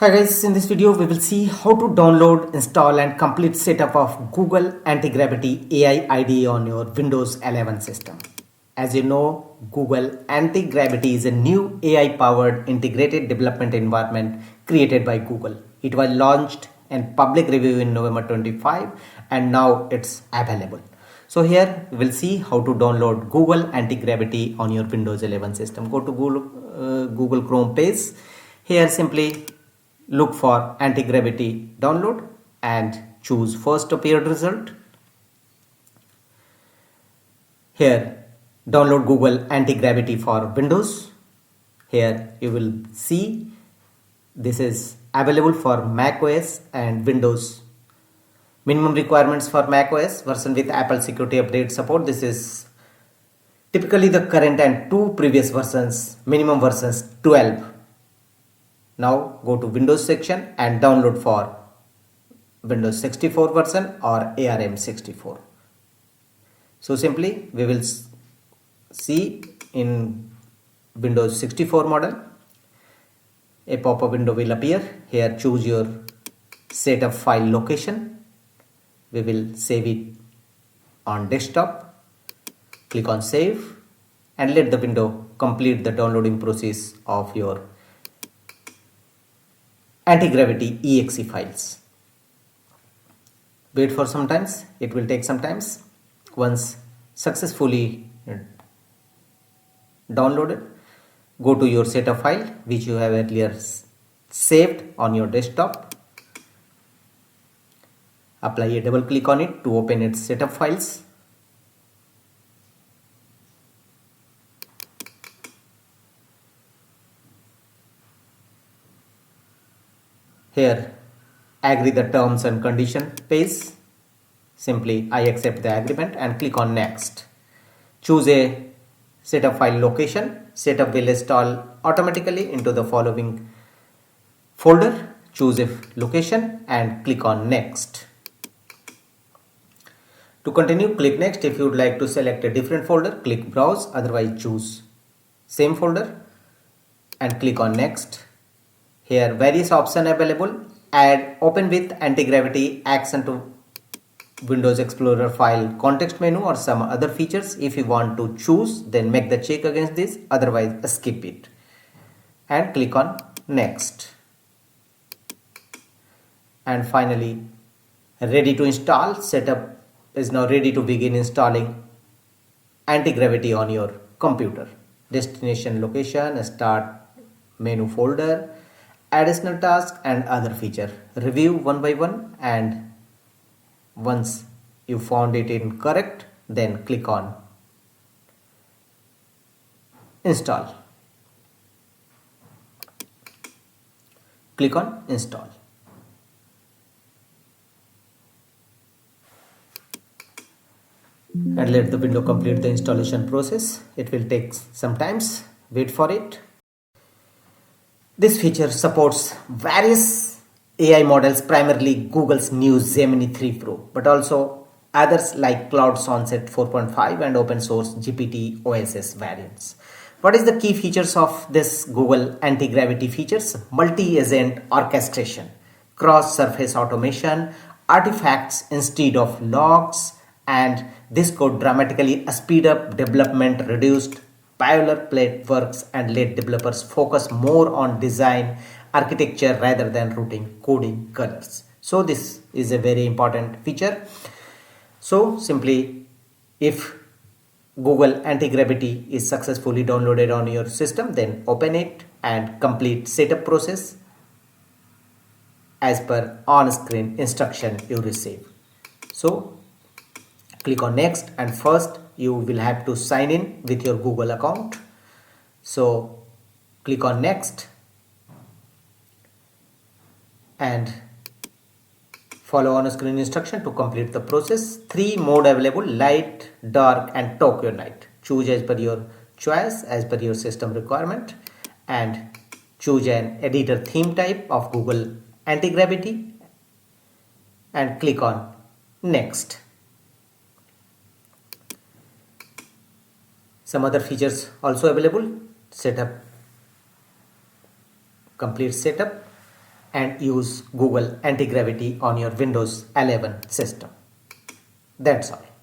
Hi guys, in this video we will see how to download, install and complete setup of Google Antigravity AI IDE on your Windows 11 system. As you know, Google Antigravity is a new AI powered integrated development environment created by Google. It was launched in public review in November 25 and now it's available. So here we will see how to download Google Antigravity on your Windows 11 system. Go to Google Chrome page. Here simply look for anti-gravity download and choose first appeared result. Here download Google anti-gravity for Windows. Here you will see this is available for Mac OS and Windows. Minimum requirements for Mac OS version with Apple security update support. This is typically the current and two previous versions, minimum versions 12. Now go to Windows section and download for Windows 64 version or ARM64. So simply we will see in Windows 64 model a pop-up window will appear. Here choose your setup file location. We will save it on desktop. Click on save and let the window complete the downloading process of your anti-gravity exe files. Wait for some times, it will take some times. Once successfully downloaded, go to your setup file which you have earlier saved on your desktop. Apply a double click on it to open its setup files. Here agree the terms and condition page. Simply I accept the agreement and click on next. Choose a setup file location. Setup will install automatically into the following folder. Choose a location and click on next. To continue, click next. If you would like to select a different folder, click browse, otherwise choose same folder and click on next. Here various options available. Add open with anti-gravity action to Windows Explorer file context menu or some other features. If you want to choose, then make the check against this, otherwise skip it and click on next. And finally, ready to install. Setup is now ready to begin installing anti-gravity on your computer. Destination location, start menu folder, additional task and other feature. Review one by one, and once you found it incorrect, then click on install. Click on install. And let the window complete the installation process. It will take some time. Wait for it. This feature supports various AI models, primarily Google's new Gemini 3 Pro, but also others like Cloud Sonset 4.5 and open source GPT OSS variants. What is the key features of this Google anti-gravity features? Multi-agent orchestration, cross-surface automation, artifacts instead of logs, and this could dramatically speed up development, reduced boilerplate works and let developers focus more on design architecture rather than routing coding colors. So this is a very important feature. So simply, if Google anti-gravity is successfully downloaded on your system, then open it and complete setup process as per on-screen instruction you receive. So click on next, and first you will have to sign in with your Google account. So click on next and follow on screen instruction to complete the process. 3 mode available: light, dark and Tokyo night. Choose as per your choice, as per your system requirement, and choose an editor theme type of Google anti-gravity and click on next. Some other features also available: setup, complete setup, and use Google Antigravity on your Windows 11 system. That's all.